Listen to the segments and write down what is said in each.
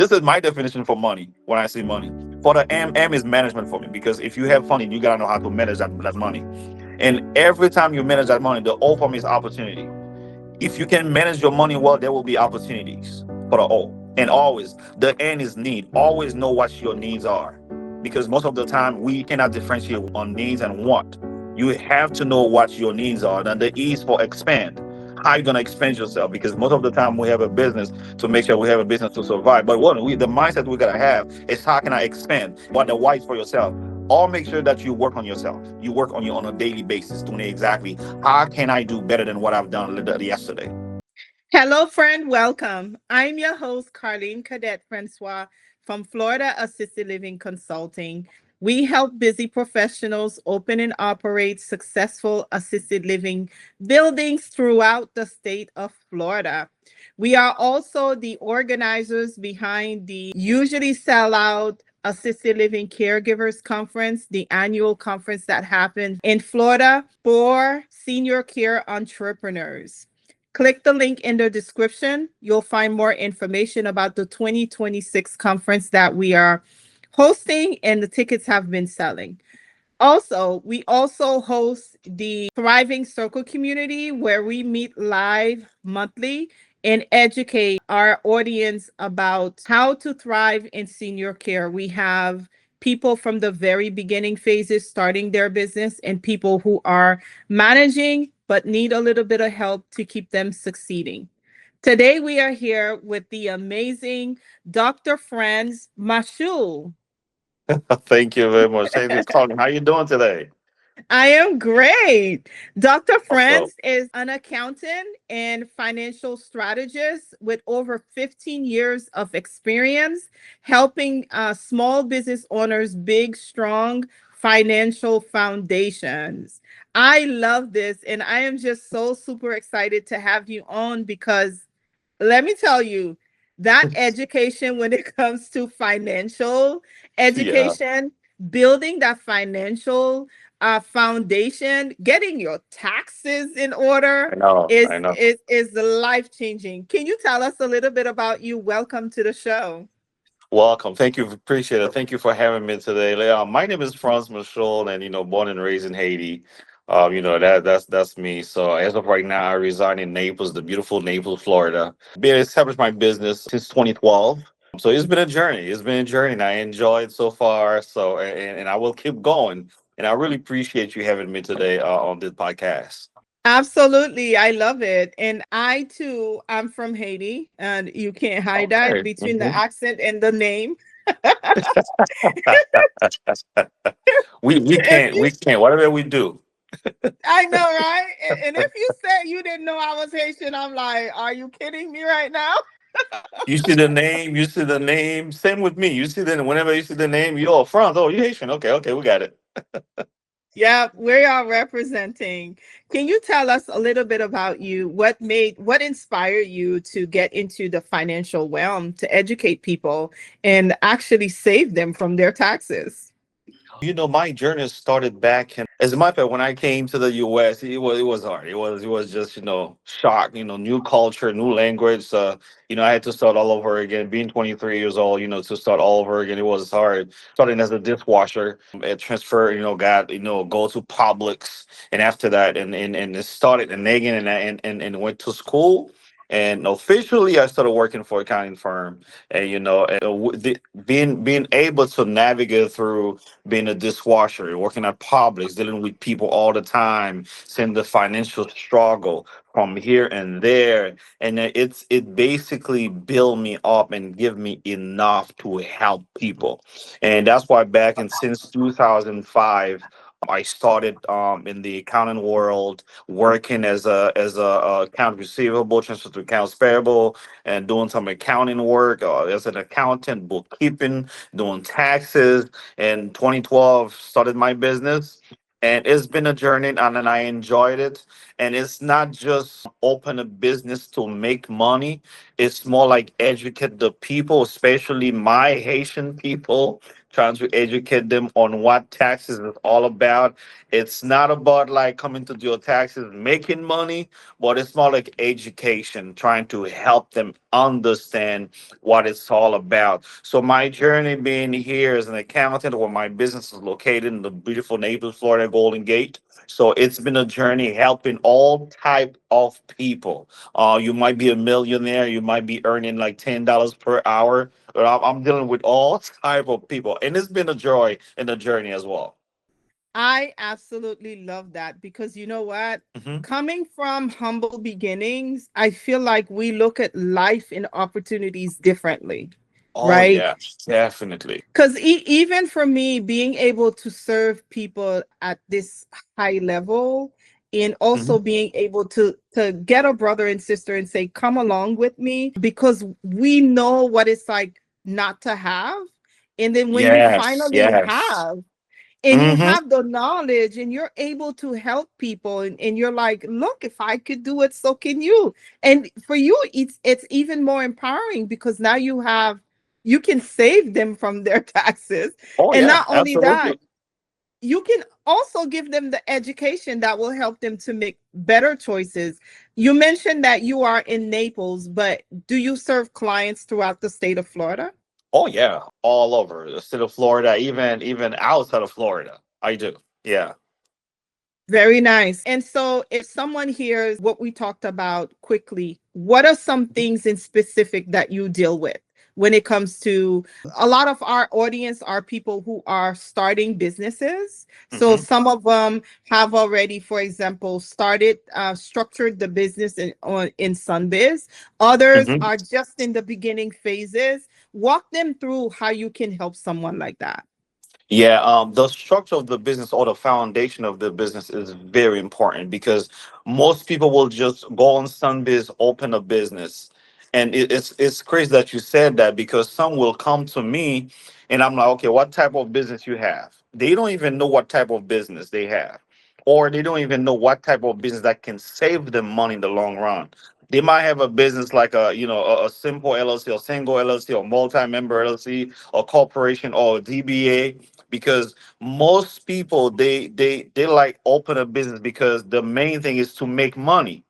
This is my definition for money when I say money. For the M is management for me because if you have money, you gotta know how to manage that money. And every time you manage that money, the O for me is opportunity. If you can manage your money well, there will be opportunities for the O. And always, the N is need. Always know what your needs are. Because most of the time, we cannot differentiate on needs and want. You have to know what your needs are. Then the E is for expand. How you going to expand yourself? Because most of the time, we have a business to make sure we have a business to survive. But the mindset we got to have is how can I expand? What the why is for yourself. All make sure that you work on yourself. You work on you on a daily basis to know exactly how can I do better than what I've done yesterday? Hello, friend. Welcome. I'm your host, Carline Cadet Francois from Florida Assisted Living Consulting. We help busy professionals open and operate successful assisted living buildings throughout the state of Florida. We are also the organizers behind the usually sell out Assisted Living Caregivers Conference, the annual conference that happens in Florida for senior care entrepreneurs. Click the link in the description. You'll find more information about the 2026 conference that we are hosting, and the tickets have been selling. Also, we also host the Thriving Circle community where we meet live monthly and educate our audience about how to thrive in senior care. We have people from the very beginning phases starting their business and people who are managing but need a little bit of help to keep them succeeding. Today we are here with the amazing Dr. Frantz Machoule. Thank you very much. Thank you, Colin. How you doing today? I am great. Dr. Also, Frantz is an accountant and financial strategist with over 15 years of experience helping small business owners big, strong financial foundations. I love this, and I am just so super excited to have you on because let me tell you, that education when it comes to financial yeah, education, building that financial foundation, getting your taxes in order I know, is I know. is life changing. Can you tell us a little bit about you? Welcome to the show. Welcome. Thank you. Appreciate it. Thank you for having me today. My name is Frantz Machoule, and born and raised in Haiti. That's me. So as of right now, I reside in Naples, the beautiful Naples, Florida. Been established my business since 2012. So it's been a journey. It's been a journey, and I enjoy it so far. So and I will keep going. And I really appreciate you having me today on this podcast. Absolutely. I love it. And I too am from Haiti, and you can't hide that Okay. between the accent and the name. We If can't you we can't whatever we do. I know, right? And if you said you didn't know I was Haitian, I'm like, are you kidding me right now? You see the name, you see the name. Same with me. You see the whenever you see the name, you France. Oh, you Haitian. Okay, okay, we got it. Yeah, we are representing. Can you tell us a little bit about you? What inspired you to get into the financial realm to educate people and actually save them from their taxes? My journey started back in, as a matter of fact, when I came to the US, it was hard. It was just, shock, new culture, new language. I had to start all over again. Being 23 years old, to start all over again, it was hard. Starting as a dishwasher, at transfer, go to Publix, and after that, and it started in Nagin, and went to school. And officially, I started working for an accounting firm, and being able to navigate through being a dishwasher, working at Publix, dealing with people all the time, seeing the financial struggle from here and there, and it basically built me up and give me enough to help people, and that's why back in since 2005. I started in the accounting world, working as a account receivable, transfer to accounts payable, and doing some accounting work as an accountant, bookkeeping, doing taxes. In 2012 started my business, and it's been a journey, and then I enjoyed it. And it's not just open a business to make money. It's more like educate the people, especially my Haitian people, trying to educate them on what taxes is all about. It's not about like coming to do your taxes, making money, but it's more like education, trying to help them understand what it's all about. So my journey being here as an accountant, where my business is located in the beautiful Naples, Florida, Golden Gate. So it's been a journey helping all type of people. You might be a millionaire, you might be earning like $10 per hour, but I'm dealing with all type of people, and it's been a joy and a journey as well. I absolutely love that because you know what? Hmm. Coming from humble beginnings, I feel like we look at life and opportunities differently, Oh right? yeah, definitely. Because even for me, being able to serve people at this high level and Hmm. also being able to get a brother and sister and say, come along with me, because we know what it's like not to have. And then when you Yes, finally yes. have, and you Hmm. have the knowledge and you're able to help people and you're like, look, if I could do it, so can you. And for you, it's even more empowering because now you can save them from their taxes. Oh And yeah, not only that, absolutely. you can also give them the education that will help them to make better choices. You mentioned that you are in Naples, but do you serve clients throughout the state of Florida? Oh yeah, all over the state of Florida, even outside of Florida. I do. Yeah. Very nice. And so, if someone hears what we talked about quickly, what are some things in specific that you deal with when it comes to a lot of our audience are people who are starting businesses. So, Hmm. some of them have already, for example, structured the business in Sunbiz. Others Hmm. are just in the beginning phases. Walk them through how you can help someone like that. Yeah, the structure of the business or the foundation of the business is very important because most people will just go on Sunbiz, open a business, and it's crazy that you said that because some will come to me, and I'm like, okay, what type of business you have? They don't even know what type of business they have, or they don't even know what type of business that can save them money in the long run. They might have a business like a simple LLC or single LLC or multi-member LLC or corporation or DBA because most people they like open a business because the main thing is to make money.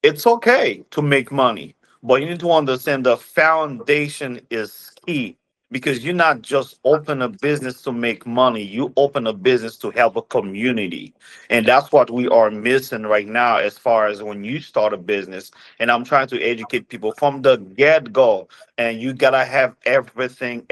It's okay to make money, but you need to understand the foundation is key because you're not just open a business to make money, you open a business to help a community. And that's what we are missing right now as far as when you start a business. And I'm trying to educate people from the get-go. And you gotta have everything,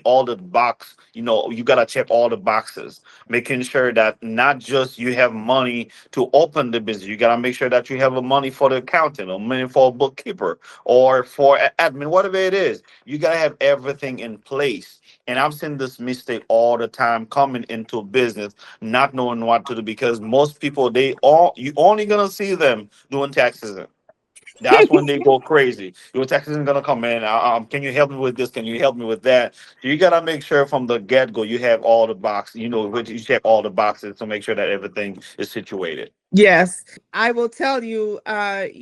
all the box, you gotta check all the boxes, making sure that not just you have money to open the business. You got to make sure that you have a money for the accountant or money for a bookkeeper or for admin, whatever it is. You got to have everything in place. And I've seen this mistake all the time coming into business, not knowing what to do because most people, you only going to see them doing taxes. That's when they go crazy. Your taxes is gonna come in. Can you help me with this? Can you help me with that? You gotta make sure from the get go you have all the boxes. You check all the boxes to make sure that everything is situated. Yes, I will tell you, back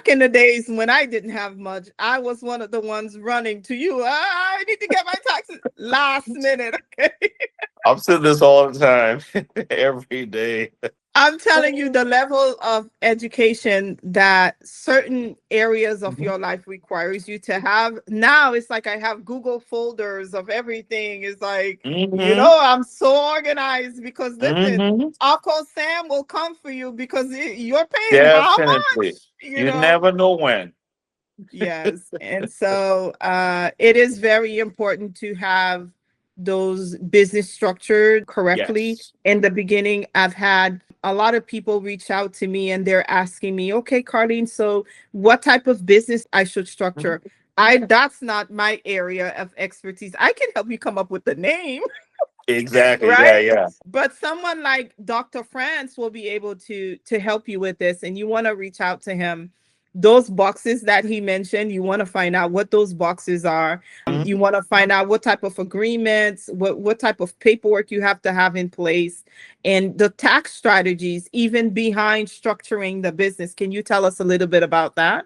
in the days when I didn't have much, I was one of the ones running to you. I need to get my taxes last minute. Okay. I'm saying this all the time, every day. I'm telling you the level of education that certain areas of Mhm. your life requires you to have. Now it's like I have Google folders of everything. It's like, Mhm. I'm so organized because listen, Mhm. Uncle Sam will come for you because you're paying how Definitely. much, You never know when. Yes. And so it is very important to have those business structured correctly. Yes. In the beginning, I've had a lot of people reach out to me and they're asking me, okay, Carline, so what type of business I should Mhm. structure? That's not my area of expertise. I can help you come up with the name, Exactly. Yeah. right? Yeah. But someone like Dr. France will be able to help you with this, and you want to reach out to him. those boxes that he mentioned, you want to find out what those boxes are. Mhm. You want to find out what type of agreements, what type of paperwork you have to have in place, and the tax strategies even behind structuring the business. Can you tell us a little bit about that?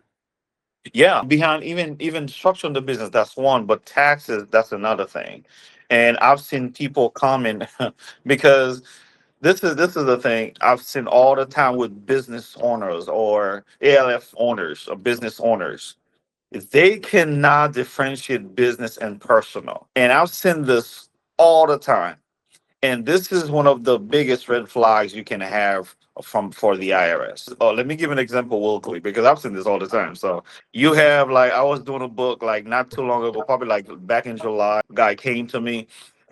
Yeah, behind even structuring the business, that's one, but taxes, that's another thing. And I've seen people come in because this is the thing I've seen all the time with business owners or ALF owners or business owners. They cannot differentiate business and personal. And I've seen this all the time. And this is one of the biggest red flags you can have from for the IRS. Oh, let me give an example real quick because I've seen this all the time. So you have like I was doing a book like not too long ago, probably like back in July. Guy came to me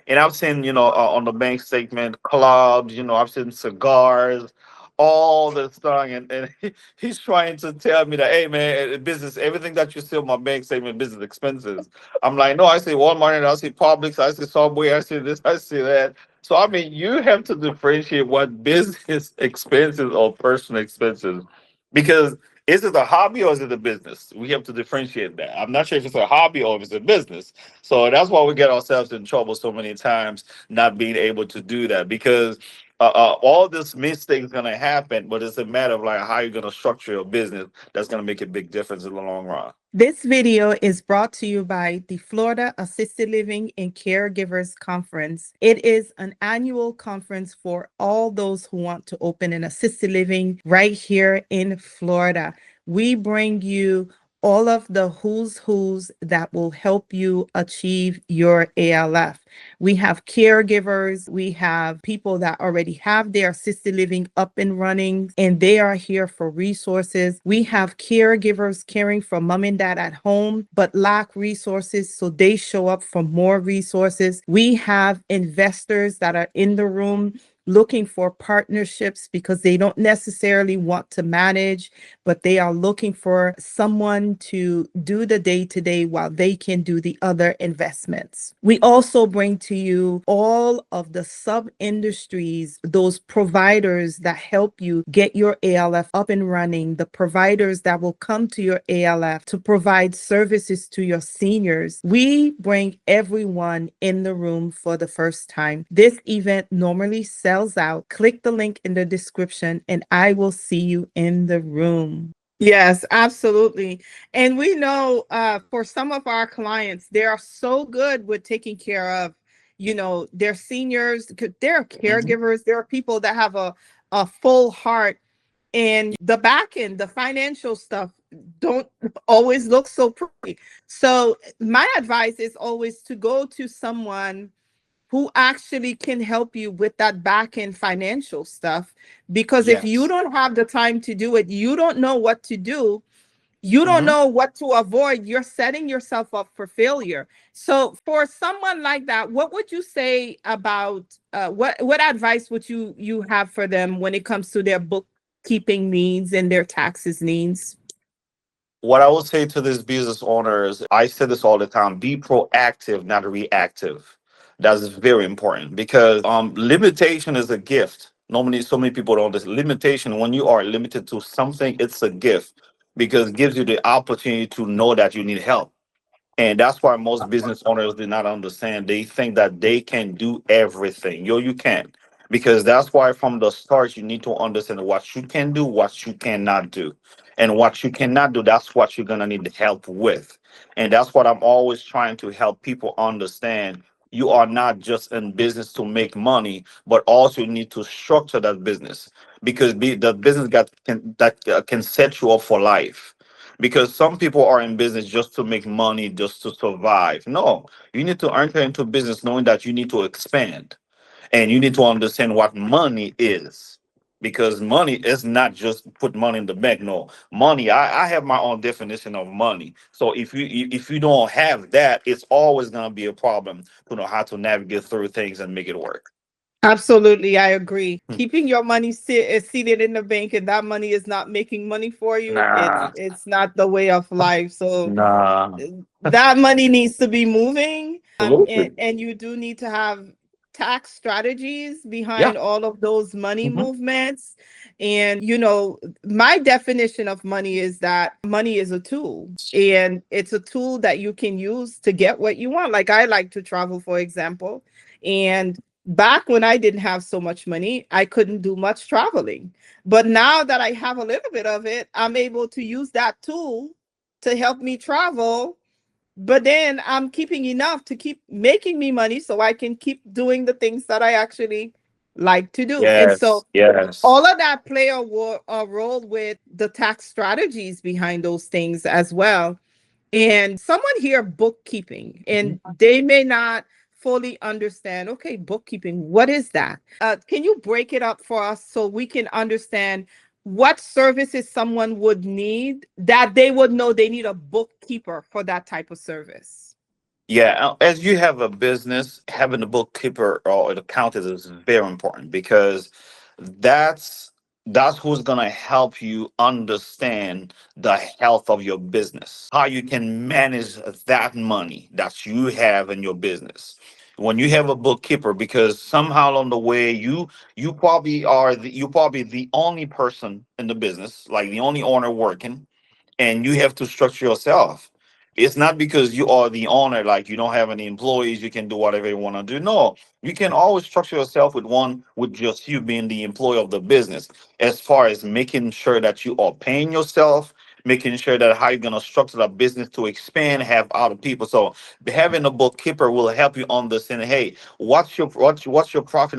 and I've seen, on the bank statement, clubs, I've seen cigars, all this stuff. And he's trying to tell me that, hey, man, business, everything that you see on my bank statement, business expenses. I'm like, no, I see Walmart and I see Publix, I see Subway, I see this, I see that. So, I mean, you have to differentiate what business expenses or personal expenses because is it a hobby or is it a business? We have to differentiate that. I'm not sure if it's a hobby or if it's a business. So that's why we get ourselves in trouble so many times, not being able to do that because all this mistakes gonna happen, but it's a matter of like how you're gonna structure your business. That's gonna make a big difference in the long run. This video is brought to you by the Florida Assisted Living and Caregivers Conference. It is an annual conference for all those who want to open an assisted living right here in Florida. We bring you all of the who's that will help you achieve your ALF. We have caregivers, we have people that already have their assisted living up and running, and they are here for resources. We have caregivers caring for mom and dad at home, but lack resources, so they show up for more resources. We have investors that are in the room looking for partnerships because they don't necessarily want to manage, but they are looking for someone to do the day to day while they can do the other investments. We also bring to you all of the sub industries, those providers that help you get your ALF up and running, the providers that will come to your ALF to provide services to your seniors. We bring everyone in the room for the first time. This event normally sells out. Click the link in the description and I will see you in the room. Yes, absolutely. And we know for some of our clients, they are so good with taking care of, their seniors, they're Mhm. caregivers, there are people that have a full heart, and the back end, the financial stuff don't always look so pretty. So my advice is always to go to someone who actually can help you with that back end financial stuff. Because if you Yes. don't have the time to do it, you don't know what to do, you don't Mhm. know what to avoid, you're setting yourself up for failure. So for someone like that, what would you say about what advice would you have for them when it comes to their bookkeeping needs and their taxes needs? What I will say to these business owners, I say this all the time: be proactive, not reactive. That's very important because limitation is a gift. Normally, so many people don't. This limitation, when you are limited to something, it's a gift because it gives you the opportunity to know that you need help. And that's why most business owners do not understand. They think that they can do everything. Yo, you can't. Because that's why from the start, you need to understand what you can do, what you cannot do. And what you cannot do, that's what you're going to need help with. And that's what I'm always trying to help people understand. You are not just in business to make money, but also you need to structure that business because the business that can set you up for life because some people are in business just to make money, just to survive. No, you need to enter into business knowing that you need to expand and you need to understand what money is. Because money is not just put money in the bank. No, money. I have my own definition of money. So if you don't have that, it's always gonna be a problem to know how to navigate through things and make it work. Absolutely, I agree. Hmm. Keeping your money seated in the bank and that money is not making money for you, it's Nah, it's not the way of life. So nah. that money needs to be moving, and Absolutely. and you do need to have tax strategies Yeah. behind all of those money Hmm. movements. And, my definition of money is that money is a tool, and it's a tool that you can use to get what you want. Like, I like to travel, for example. And back when I didn't have so much money, I couldn't do much traveling. But now that I have a little bit of it, I'm able to use that tool to help me travel, but then I'm keeping enough to keep making me money so I can keep doing the things that I actually like to do. And so Yes. Yes. all of that play a role with the tax strategies behind those things as well. And someone here bookkeeping, and they may not fully understand, okay, bookkeeping, what is that? Can you break it up for us so we can understand what services someone would need, that they would know they need a bookkeeper for that type of service? Yeah, as you have a business, having a bookkeeper or an accountant is very important because that's that's who's gonna help you understand the health of your business, how you can manage that money that you have in your business. When you have a bookkeeper, because somehow along the way you probably the only person in the business, like the only owner working, and you have to structure yourself. It's not because you are the owner, like you don't have any employees, you can do whatever you want to do. No, you can always structure yourself with just you being the employee of the business, as far as making sure that you are paying yourself, making sure that how you're gonna structure the business to expand, have other people. So having a bookkeeper will help you understand, hey, what's your profit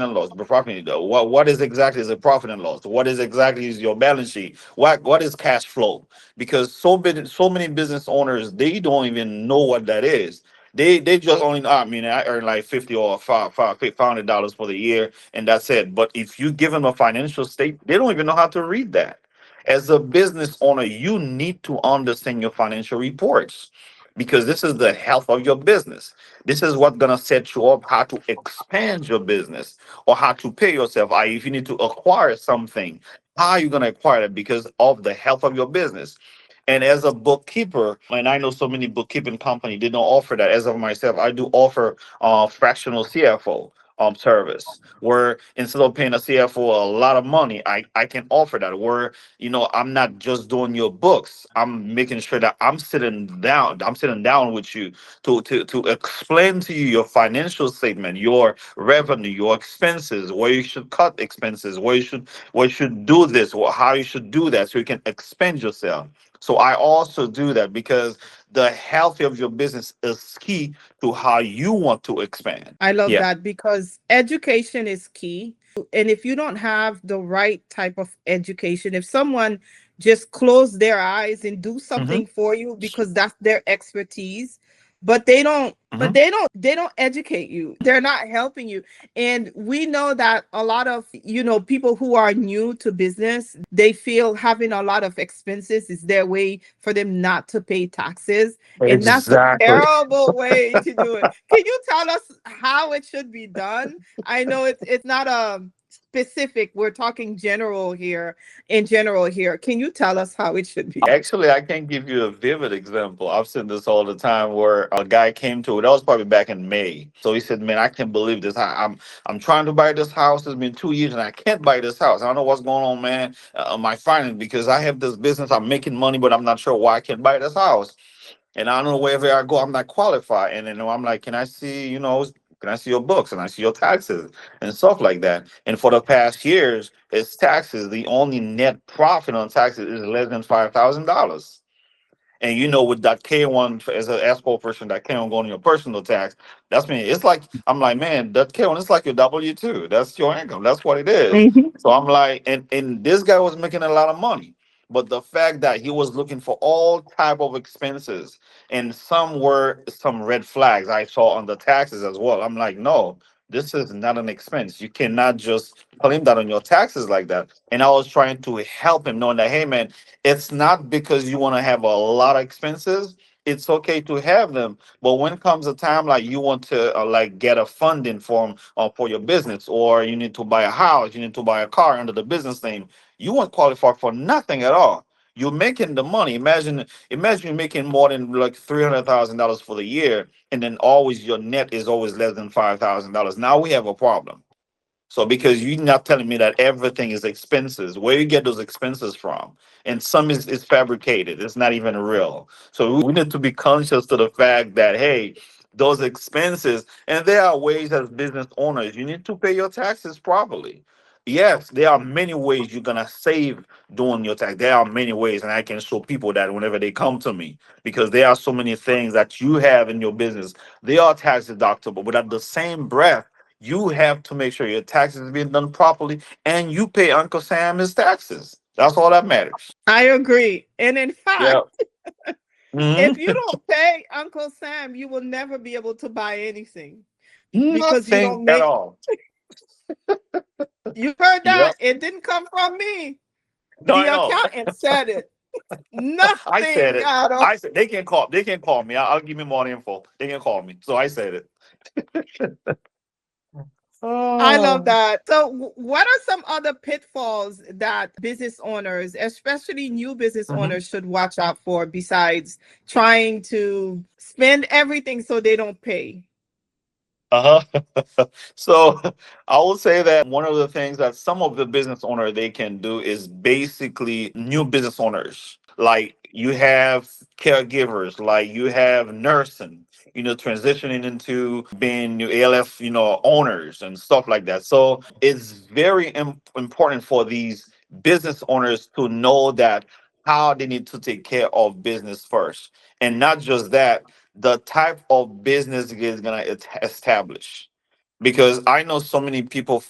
and loss? The profit, what is exactly is a profit and loss? What is exactly is your balance sheet? What is cash flow? Because so many business owners, they don't even know what that is. They just only I mean, I earn like 50 or $500 for the year, and that's it. But if you give them a financial state, they don't even know how to read that. As a business owner, you need to understand your financial reports, because this is the health of your business. This is what's gonna set you up how to expand your business, or how to pay yourself. If you need to acquire something, how are you going to acquire it, because of the health of your business. And as a bookkeeper, and I know so many bookkeeping companies, they don't offer that. As of myself, I do offer fractional CFO service, where instead of paying a CFO a lot of money, I can offer that, where I'm not just doing your books. I'm making sure that I'm sitting down with you to explain to you your financial statement, your revenue, your expenses, where you should cut expenses, where you should do this, or how you should do that, so you can expand yourself. So I also do that, because the health of your business is key to how you want to expand. I love Yeah. that, because education is key. And if you don't have the right type of education, if someone just close their eyes and do Hmm. something for you because that's their expertise, but they don't educate you. They're not helping you. And we know that a lot of, people who are new to business, they feel having a lot of expenses is their way for them not to pay taxes. And that's a Exactly. terrible way to do it. Can you tell us how it should be done? I know it's not a specific. We're talking general here. In general here, can you tell us how it should be done? Actually, I can give you a vivid example. I've seen this all the time, where a guy came to it. That was probably back in May. So he said, "Man, I can't believe this. I'm trying to buy this house. It's been 2 years and I can't buy this house. I don't know what's going on, man. My finance, because I have this business. I'm making money, but I'm not sure why I can't buy this house. And I don't know, wherever I go, I'm not qualified. And then I'm like, can I see your books and I see your taxes and stuff like that? And for the past years, it's taxes. The only net profit on taxes is less than $5,000. And with that K1, as an S corp person, that K1 going on your personal tax, that's me. It's like, I'm like, man, that K1 is like your W-2. That's your income. That's what it is. Mhm. So I'm like, and this guy was making a lot of money. But the fact that he was looking for all type of expenses, and some were some red flags I saw on the taxes as well. I'm like, no, this is not an expense. You cannot just claim that on your taxes like that. And I was trying to help him, knowing that, hey man, it's not because you want to have a lot of expenses. It's okay to have them, but when comes a time like you want to like get a funding for your business, or you need to buy a house, you need to buy a car under the business name, you won't qualify for nothing at all. You're making the money. Imagine you're making more than like $300,000 for the year, and then always your net is always less than $5,000. Now we have a problem. So because you're not telling me that everything is expenses, where you get those expenses from, and some is fabricated, it's not even real. So we need to be conscious to the fact that hey, those expenses, and there are ways as business owners you need to pay your taxes properly. Yes, there are many ways you're gonna save doing your tax. There are many ways, and I can show people that whenever they come to me, because there are so many things that you have in your business. They are tax deductible, but at the same breath you have to make sure your taxes are being done properly and you pay Uncle Sam his taxes. That's all that matters. I agree. And in Yeah. fact, if you Hmm. don't pay Uncle Sam, you will never be able to buy anything because you Nothing don't at make. all. You heard that? Yep. It didn't come from me. No, The I know. accountant said it. I said Nothing it. at all. I said they can call. They can call me. I'll give me more info. They can call me. So I said it. I love Oh. that. So, what are some other pitfalls that business owners, especially new business Mhm. owners, should watch out for besides trying to spend everything so they don't pay? Uh-huh. So I will say that one of the things that some of the business owner they can do is basically new business owners. Like you have caregivers, like you have nursing, transitioning into being new ALF, owners and stuff like that. So it's very important for these business owners to know that how they need to take care of business first. And not just that, the type of business is going to establish, because I know so many people,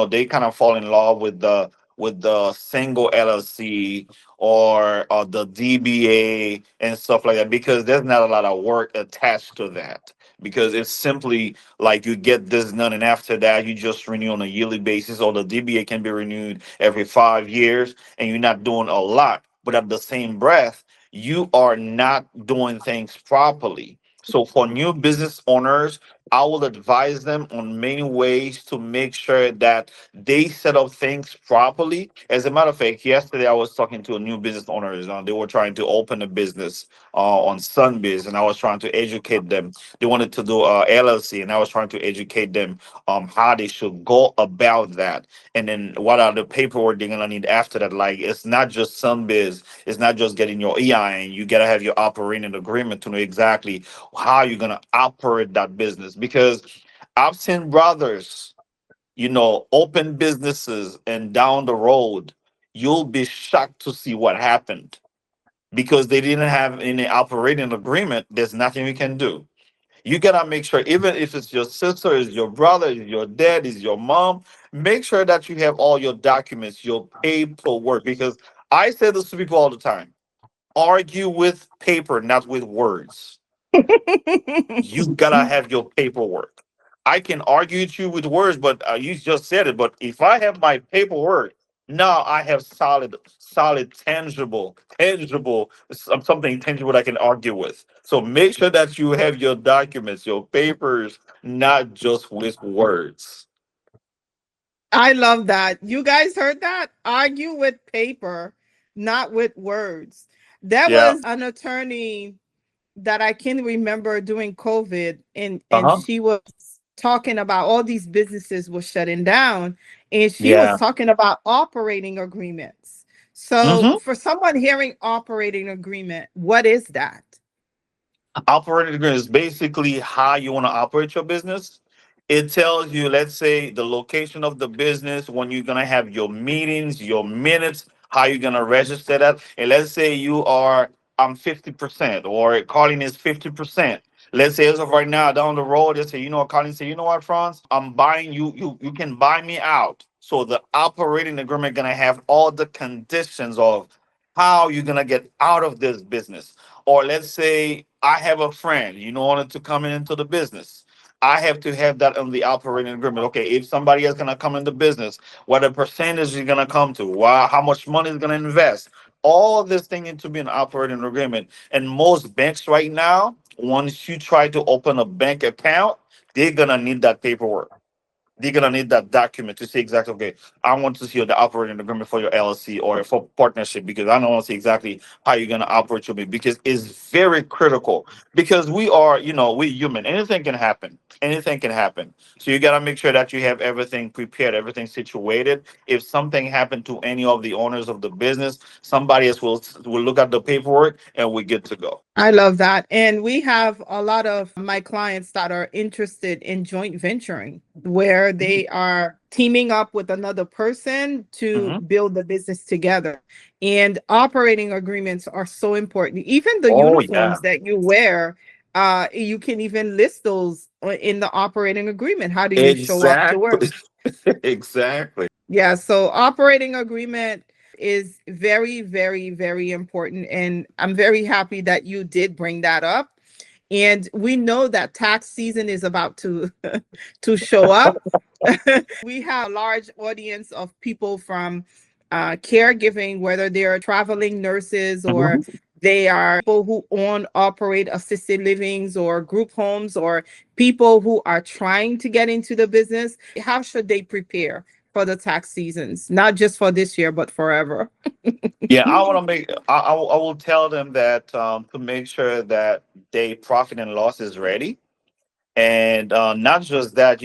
they kind of fall in love with the single LLC or the DBA and stuff like that, because there's not a lot of work attached to that, because it's simply like you get this done and after that you just renew on a yearly basis, or the DBA can be renewed every 5 years and you're not doing a lot, but at the same breath you are not doing things properly. So for new business owners, I will advise them on many ways to make sure that they set up things properly. As a matter of fact, yesterday I was talking to a new business owners. They were trying to open a business on Sunbiz, and I was trying to educate them. They wanted to do a LLC, and I was trying to educate them how they should go about that, and then what are the paperwork they're gonna need after that. Like it's not just Sunbiz, it's not just getting your EIN. You gotta have your operating agreement to know exactly how you're gonna operate that business, because I've seen brothers, open businesses and down the road, you'll be shocked to see what happened because they didn't have any operating agreement. There's nothing you can do. You gotta make sure, even if it's your sister, is your brother, is your dad, is your mom, make sure that you have all your documents, your paperwork. Because I say this to people all the time: argue with paper, not with words. You gotta have your paperwork. I can argue with you with words, but you just said it. But if I have my paperwork, now I have solid, tangible, something tangible that I can argue with. So make sure that you have your documents, your papers, not just with words. I love that. You guys heard that? Argue with paper, not with words. There Yeah. was an attorney that I can remember during COVID, Uh and huh. she was talking about all these businesses were shutting down, and she was Yeah. talking about operating agreements. So Mm-hmm. for someone hearing operating agreement, what is that? Operating agreement is basically how you want to operate your business. It tells you, let's say, the location of the business, when you're gonna have your meetings, your minutes, how you're gonna register that. And let's say you are 50%, or Carlin is 50%. Let's say as of right now, down the road, they say, Carlin say, you know what, Franz, I'm buying you, you can buy me out. So the operating agreement gonna have all the conditions of how you're gonna get out of this business. Or let's say I have a friend, wanted to come into the business. I have to have that on the operating agreement. Okay, if somebody else gonna come in the business, what the percentage is gonna come to, how much money is gonna invest. All of this thing need to be an operating agreement. And most banks right now, once you try to open a bank account, they're gonna need that paperwork. they're gonna need that document to see exactly, okay, I want to see the operating agreement for your LLC or for partnership, because I don't want to see exactly how you're gonna operate your business, because it's very critical. Because we are, we human. Anything can happen. Anything can happen. So you gotta make sure that you have everything prepared, everything situated. If something happened to any of the owners of the business, somebody else will look at the paperwork and we're good to go. I love that. And we have a lot of my clients that are interested in joint venturing, where they are teaming up with another person to Hmm. build the business together. And operating agreements are so important. Even the Oh uniforms yeah. that you wear, you can even list those in the operating agreement. How do you show up to work? Exactly. Exactly. Yeah, so operating agreement is very, very, very important. And I'm very happy that you did bring that up. And we know that tax season is about to to show up. We have a large audience of people from caregiving, whether they are traveling nurses or Mhm. they are people who own, operate assisted livings or group homes, or people who are trying to get into the business. How should they prepare for the tax seasons, not just for this year, but forever? Yeah, I want to make. I will tell them that to make sure that they profit and loss is ready. And not just that,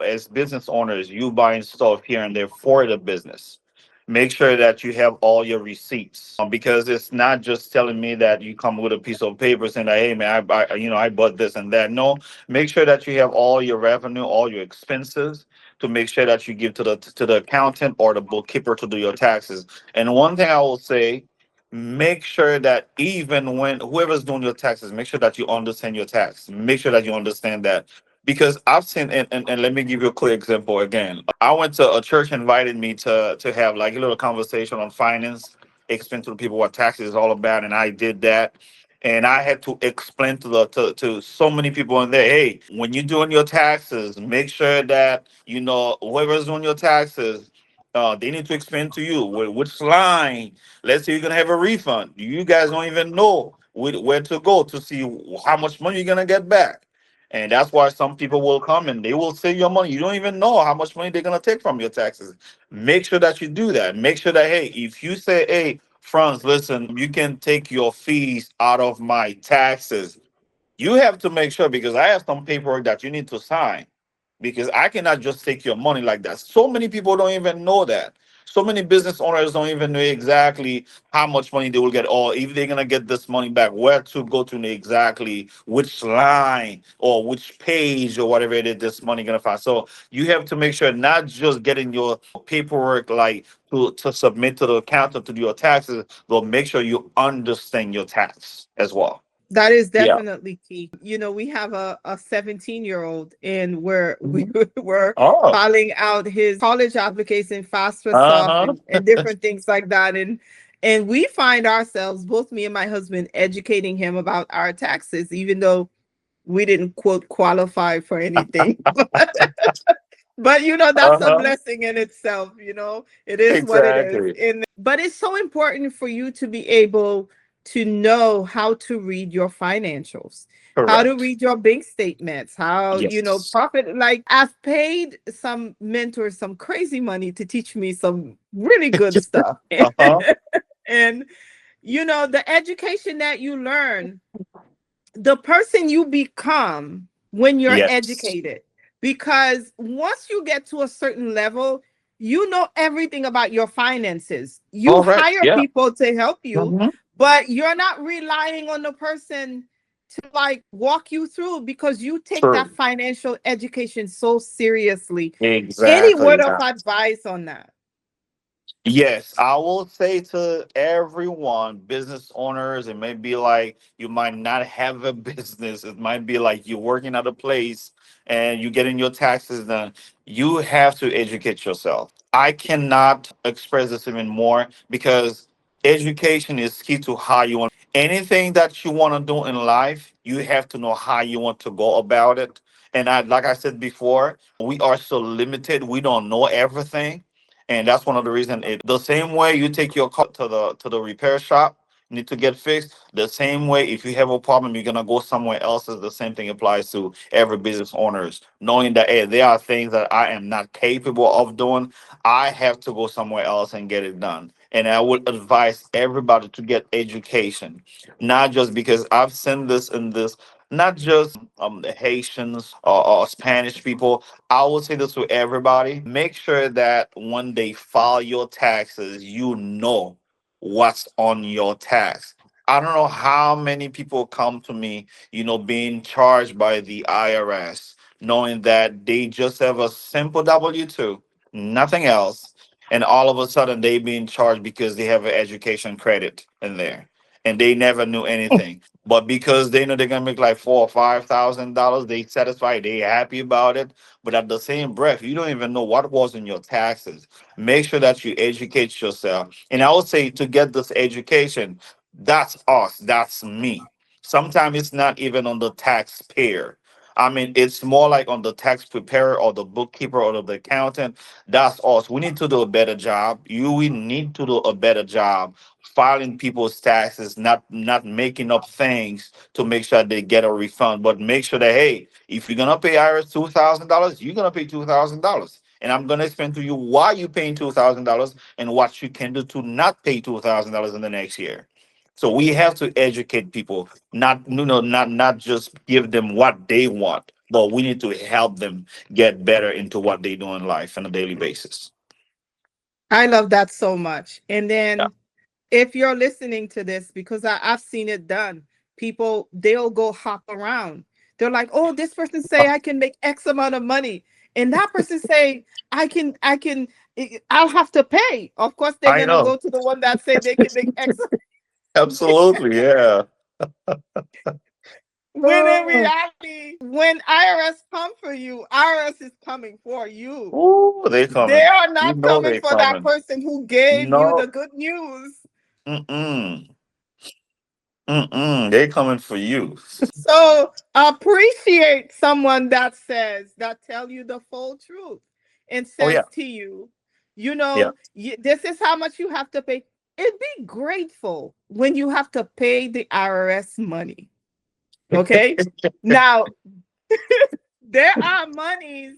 as business owners, you buying stuff here and there for the business. Make sure that you have all your receipts, because it's not just telling me that you come with a piece of paper saying that, hey man, I bought this and that. No, make sure that you have all your revenue, all your expenses, to make sure that you give to the accountant or the bookkeeper to do your taxes. And one thing I will say, make sure that even when whoever's doing your taxes, make sure that you understand your tax. Make sure that you understand that. Because I've seen, and let me give you a clear example again. I went to a church, invited me to have like a little conversation on finance, explain to the people what taxes is all about, and I did that. And I had to explain to so many people in there, hey, when you're doing your taxes, make sure that whoever's doing your taxes, they need to explain to you which line. Let's say you're gonna have a refund. You guys don't even know where to go to see how much money you're gonna get back. And that's why some people will come and they will save your money. You don't even know how much money they're gonna take from your taxes. Make sure that you do that. Make sure that, hey, if you say, hey, Franz, listen, you can take your fees out of my taxes. You have to make sure, because I have some paperwork that you need to sign, because I cannot just take your money like that. So many people don't even know that. So many business owners don't even know exactly how much money they will get, or if they're gonna get this money back, where to go to know exactly which line or which page or whatever it is this money gonna find. So you have to make sure not just getting your paperwork like to submit to the accountant to do your taxes, but make sure you understand your tax as well. That is Yeah. definitely key. We have a 17-year-old, and we're Oh. filing out his college application, FAFSA stuff, Uh-huh. and different things like that. And we find ourselves, both me and my husband, educating him about our taxes, even though we didn't quote qualify for anything. But that's a Uh-huh. blessing in itself. It is what it is. Exactly. But it's so important for you to be able to know how to read your financials, how to Correct. read your bank statements, how, Yes. profit. Like, I've paid some mentors some crazy money to teach me some really good stuff. Uh-huh. And, the education that you learn, the person you become when you're Yes. educated. Because once you get to a certain level, you know everything about your finances. You All right. hire Yeah. people to help you, Hmm. but you're not relying on the person to like walk you through, because you take that True. financial education so seriously. Any word Exactly. of advice on that? Yes, I will say to everyone, business owners, it may be like you might not have a business. It might be like you're working at a place and you're getting your taxes done. You have to educate yourself. I cannot express this even more, because education is key to how you want anything that you want to do in life. You have to know how you want to go about it. And like I said before, we are so limited. We don't know everything, and that's one of the reasons. The same way you take your car to the repair shop, need to get fixed. The same way, if you have a problem, you're gonna go somewhere else. The same thing applies to every business owners, knowing that hey, there are things that I am not capable of doing. I have to go somewhere else and get it done. And I would advise everybody to get education, not just because I've seen this in this, not just the Haitians or Spanish people. I will say this to everybody. Make sure that when they file your taxes, you know what's on your tax. I don't know how many people come to me, being charged by the IRS, knowing that they just have a simple W 2, nothing else. And all of a sudden they being charged because they have an education credit in there. And they never knew anything. But because they know they're gonna make like $4 or $5,000, they satisfied, they happy about it. But at the same breath, you don't even know what was in your taxes. Make sure that you educate yourself. And I would say to get this education, that's us, that's me. Sometimes it's not even on the taxpayer. I mean, it's more like on the tax preparer or the bookkeeper or the accountant. That's us. We need to do a better job. We need to do a better job filing people's taxes, not making up things to make sure they get a refund, but make sure that hey, if you're gonna pay IRS $2,000, you're gonna pay $2,000. And I'm gonna explain to you why you're paying $2,000 and what you can do to not pay $2,000 in the next year. So we have to educate people, not just give them what they want, but we need to help them get better into what they do in life on a daily basis. I love that so much. And Yeah, then if you're listening to this, because I've seen it done, people, they'll go hop around. They're like, oh, this person say I can make X amount of money. And that person say, I'll have to pay. Of course, they're I gonna know. go to the one that say they can make X. Absolutely, yeah. When in reality, when IRS come for you, IRS is coming for you. Ooh, they They coming. are You not know coming they for that coming. person who gave you No, the good news. mm-mm, mm-mm. They coming for you. So appreciate someone that tell you the full truth and Oh says yeah, to you, yeah. this is how much you have to pay. And be grateful when you have to pay the IRS money. Okay. Now, there are monies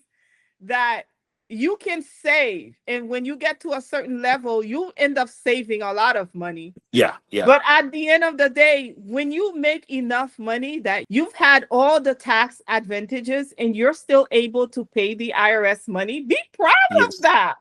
that you can save. And when you get to a certain level, you end up saving a lot of money. Yeah, yeah. But at the end of the day, when you make enough money that you've had all the tax advantages and you're still able to pay the IRS money, be proud of Yes. that.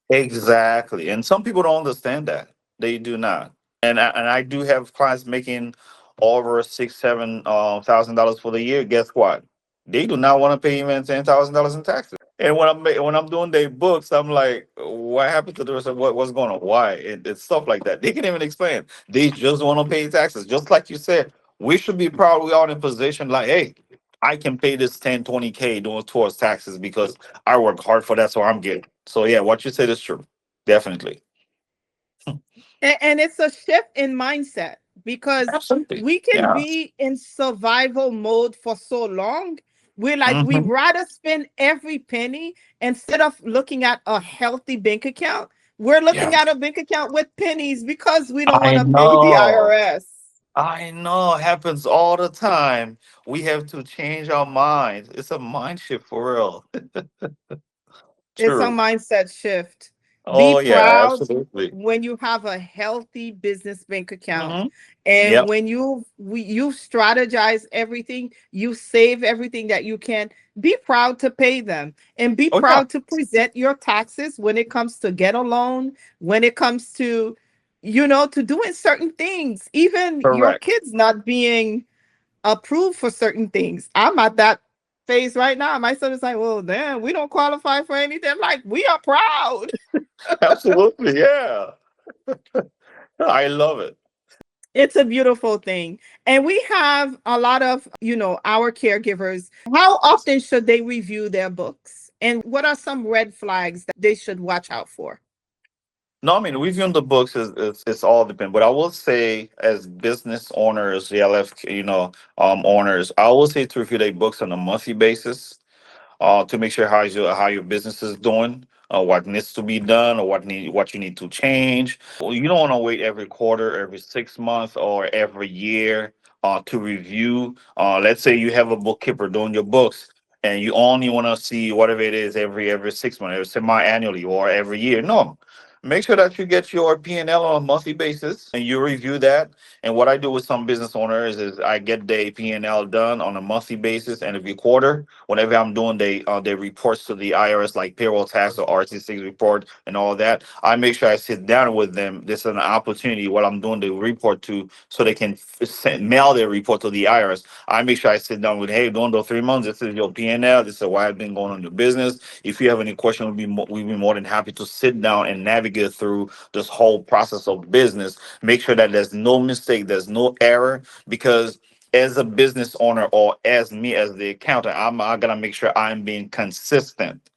Exactly. And some people don't understand that. They do not. And I do have clients making over six, $7,000 for the year. Guess what? They do not want to pay even $10,000 in taxes. And when I'm doing their books, I'm like, what happened to the rest of what's going on? Why? It's stuff like that. They can even explain. They just want to pay taxes. Just like you said, we should be proud we are in a position like, hey, I can pay this 10, 20K doing towards taxes because I work hard for that, so I'm good. So yeah, what you said is true. Definitely. And it's a shift in mindset because Absolutely. we can Yeah. be in survival mode for so long. We're like, we Hmm. rather spend every penny instead of looking at a healthy bank account. We're Yeah. looking at a bank account with pennies because we don't want I to pay the know. IRS. I know. It happens all the time. We have to change our minds. It's a mind shift for real. It's a True. mindset shift. Be Oh yeah, proud absolutely. when you have a healthy business bank account. Hmm. And Yep. when you strategize everything, you save everything that you can, be proud to pay them and be Oh yeah. proud to present your taxes when it comes to get a loan, when it comes to to doing certain things, even your Correct. kids not being approved for certain things. I'm at that phase right now. My son is like, well, damn, we don't qualify for anything. Like, we are proud. Absolutely. Yeah. I love it. It's a beautiful thing. And we have a lot of, our caregivers. How often should they review their books? And what are some red flags that they should watch out for? No, I mean reviewing the books is it's all depend. But I will say, as business owners, the LF, owners, I will say to review their books on a monthly basis, to make sure how your business is doing. what needs to be done, or what you need to change. Well, you don't want to wait every quarter, every 6 months, or every year to review. Let's say you have a bookkeeper doing your books, and you only want to see whatever it is every 6 months, every semi-annually, or every year. No, make sure that you get your P&L on a monthly basis and you review that. And what I do with some business owners is I get the P&L done on a monthly basis and every quarter. Whenever I'm doing the reports to the IRS, like payroll tax or RT6 report and all that, I make sure I sit down with them. This is an opportunity while I'm doing the report to, so they can mail their report to the IRS. I make sure I sit down with, hey, during those 3 months, this is your P&L. This is why I've been going on your business. If you have any question, we'd be more than happy to sit down and navigate through this whole process of business. Make sure that there's no mistake, there's no error, because as a business owner, or as me as the accountant, I gotta make sure I'm being consistent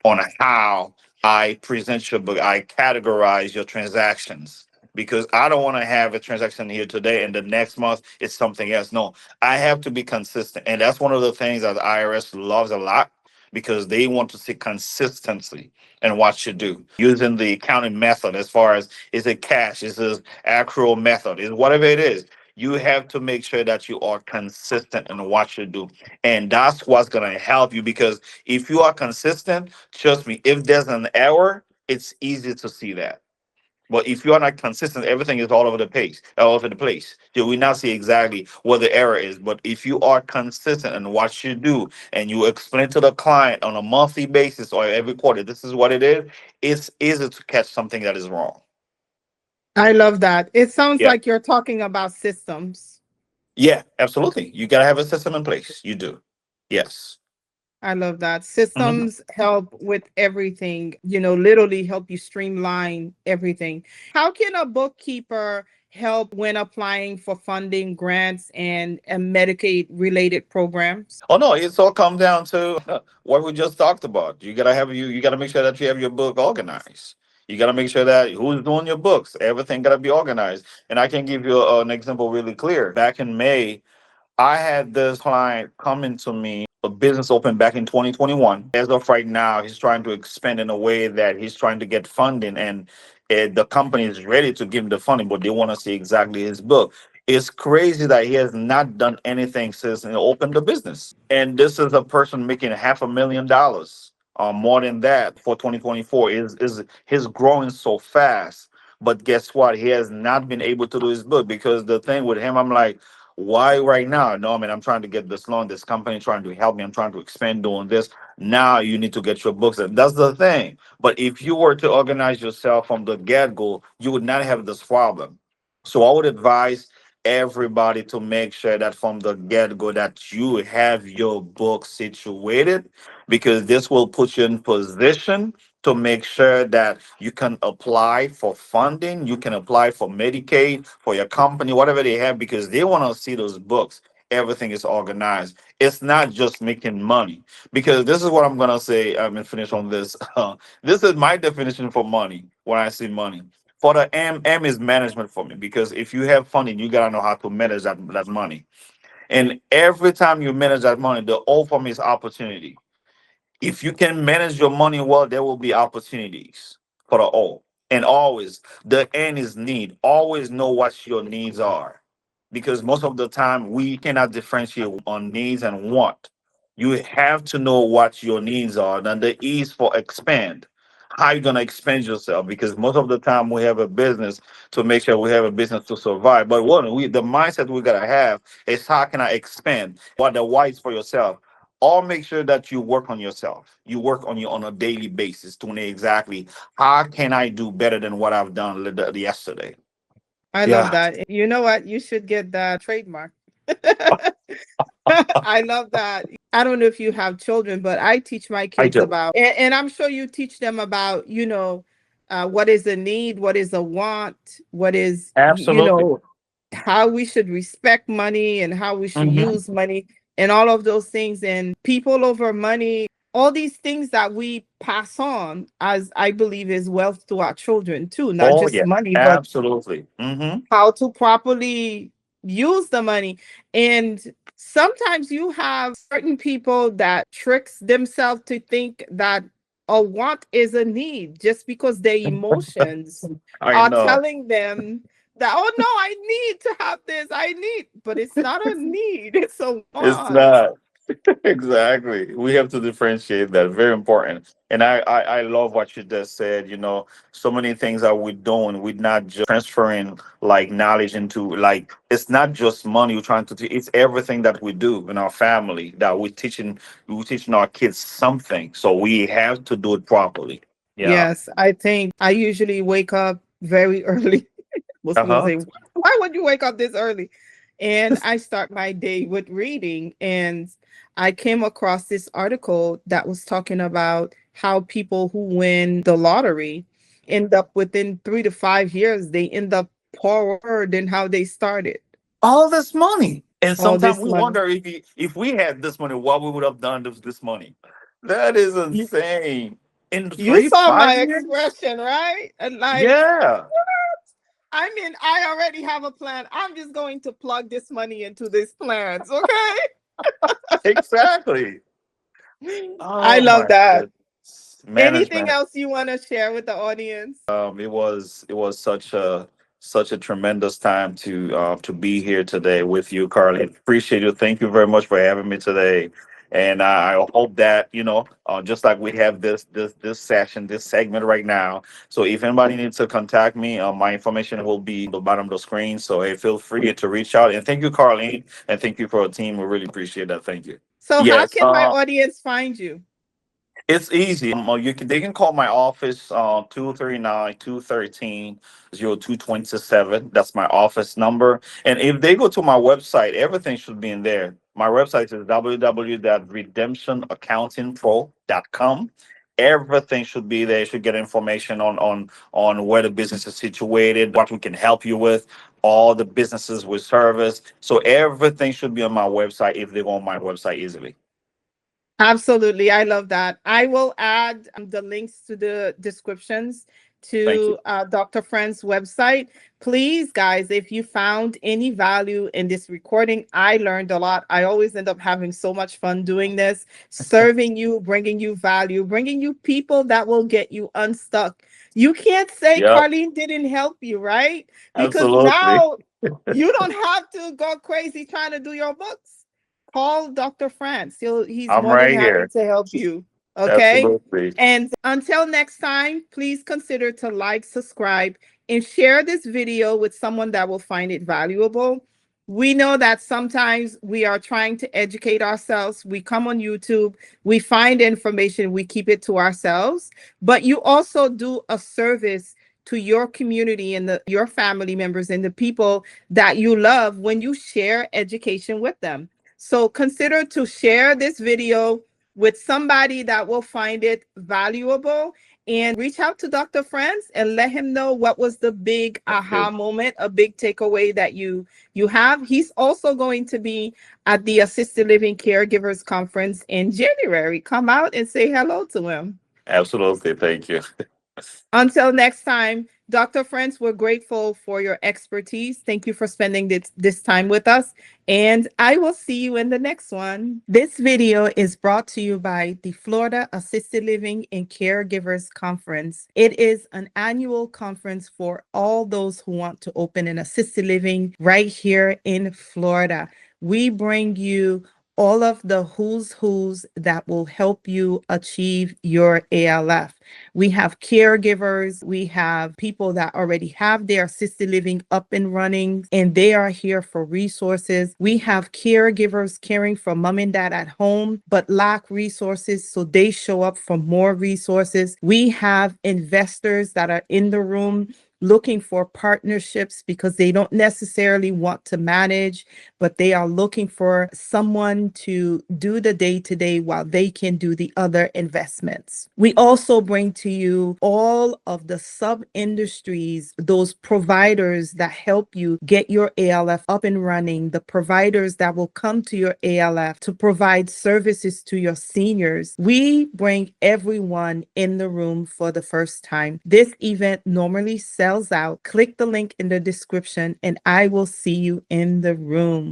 on how I present your book. I categorize your transactions, because I don't want to have a transaction here today and the next month it's something else. No, I have to be consistent. And that's one of the things that the IRS loves a lot, because they want to see consistency in what you do using the accounting method. As far as, is it cash, is it accrual method, is whatever it is, you have to make sure that you are consistent in what you do. And that's what's going to help you, because if you are consistent, trust me, if there's an error, it's easy to see that. But if you are not consistent, everything is all over the place, all over the place. You will not see exactly what the error is. But if you are consistent in what you do, and you explain to the client on a monthly basis or every quarter, this is what it is, it's easy to catch something that is wrong. I love that. It sounds Yeah. like you're talking about systems. Yeah, absolutely. You got to have a system in place. You do. Yes. I love that. Mhm. Systems help with everything, literally help you streamline everything. How can a bookkeeper help when applying for funding, grants, and Medicaid related programs? Oh no, it's all come down to what we just talked about. You gotta make sure that you have your book organized. You gotta make sure that who's doing your books, everything gotta be organized. And I can give you an example really clear. Back in May, I had this client coming to me, a business opened back in 2021. As of right now, he's trying to expand in a way that he's trying to get funding, and the company is ready to give him the funding, but they want to see exactly his book. It's crazy that he has not done anything since he opened the business. And this is a person making $500,000, more than that for 2024. Is He's growing so fast. But guess what? He has not been able to do his book, because the thing with him, I'm like, why right now? No, I mean, I'm trying to get this loan, this company trying to help me, I'm trying to expand doing this. Now you need to get your books in. That's the thing. But if you were to organize yourself from the get-go, you would not have this problem. So I would advise everybody to make sure that from the get-go that you have your book situated, because this will put you in position to make sure that you can apply for funding, you can apply for Medicaid for your company, whatever they have, because they want to see those books. Everything is organized. It's not just making money. Because this is what I'm gonna say. I'm gonna finish on this. This is my definition for money. When I say money, for the M is management for me. Because if you have funding, you gotta know how to manage that money. And every time you manage that money, the O for me is opportunity. If you can manage your money well, there will be opportunities for the all. And always, the end is need. Always know what your needs are. Because most of the time, we cannot differentiate on needs and want. You have to know what your needs are. Then the E is for expand. How you gonna expand yourself? Because most of the time we have a business to make sure we have a business to survive. But what we the mindset we gotta have is, how can I expand? What the why is for yourself, or make sure that you work on yourself. You work on you on a daily basis to know exactly, how can I do better than what I've done yesterday. I love Yeah, that. You know what? You should get that trademark. I love that. I don't know if you have children, but I teach my I kids do. about, and I'm sure you teach them about, what is a need, what is a want, what is, Absolutely. how we should respect money and how we should Hmm. use money and all of those things. And people over money, all these things that we pass on, as I believe, is wealth to our children too, not Oh just yeah, money, but absolutely. Hmm. how to properly use the money. And sometimes you have certain people that tricks themselves to think that a want is a need just because their emotions I are know. telling them that, oh no, I need to have this, I need, but it's not a need, it's a It's want. not. Exactly. We have to differentiate that. Very important. And I love what you just said. So many things that we're doing. We're not just transferring like knowledge into like it's not just money we're trying to teach. It's everything that we do in our family that we're teaching our kids something. So we have to do it properly. Yeah. Yes, I think I usually wake up very early. Most people Uh-huh. say, why would you wake up this early? And I start my day with reading. And I came across this article that was talking about how people who win the lottery end up within 3 to 5 years, they end up poorer than how they started. All this money. And All sometimes this we money. wonder if we had this money, what we would have done with this money. That is You, insane. In you three, saw five my years? expression, right? And like, Yeah, I mean, I already have a plan. I'm just going to plug this money into these plans, okay? exactly. I Oh love my that. goodness. Anything Management. else you want to share with the audience? It was such a tremendous time to be here today with you, Carly. Appreciate you. Thank you very much for having me today. And I hope that just like we have this session, this segment right now. So if anybody needs to contact me, my information will be on the bottom of the screen. So hey, feel free to reach out. And thank you, Carlene, and thank you for our team. We really appreciate that. Thank you. So, how Yes. can my audience find you? It's easy. They can call my office 239-213-0227. That's my office number. And if they go to my website, everything should be in there. My website is www.redemptionaccountingpro.com. Everything should be there. You should get information on where the business is situated, what we can help you with, all the businesses we service. So everything should be on my website if they go on my website easily. Absolutely. I love that. I will add the links to the descriptions Thank you. to Dr. Friend's website. Please, guys, if you found any value in this recording, I learned a lot. I always end up having so much fun doing this, serving you, bringing you value, bringing you people that will get you unstuck. You can't say Yep. Carlene didn't help you, right? Because Absolutely. now you don't have to go crazy trying to do your books. Call Dr. Frantz. He's I'm more than right happy here. to help you. Okay. Absolutely. And until next time, please consider to like, subscribe, and share this video with someone that will find it valuable. We know that sometimes we are trying to educate ourselves. We come on YouTube, we find information, we keep it to ourselves, but you also do a service to your community and your family members and the people that you love when you share education with them. So consider to share this video with somebody that will find it valuable, and reach out to Dr. Franz and let him know what was the big Thank aha you. moment, a big takeaway that you have. He's also going to be at the Assisted Living Caregivers Conference in January. Come out and say hello to him. Absolutely. Thank you. Until next time, Dr. Friends, we're grateful for your expertise. Thank you for spending this time with us, and I will see you in the next one. This video is brought to you by the Florida Assisted Living and Caregivers Conference. It is an annual conference for all those who want to open an assisted living right here in Florida. We bring you all of the who's that will help you achieve your ALF. We have caregivers, we have people that already have their assisted living up and running, and they are here for resources. We have caregivers caring for mom and dad at home, but lack resources, so they show up for more resources. We have investors that are in the room looking for partnerships because they don't necessarily want to manage, but they are looking for someone to do the day to day while they can do the other investments. We also bring to you all of the sub industries, those providers that help you get your ALF up and running, the providers that will come to your ALF to provide services to your seniors. We bring everyone in the room for the first time. This event normally sells out. Click the link in the description, and I will see you in the room.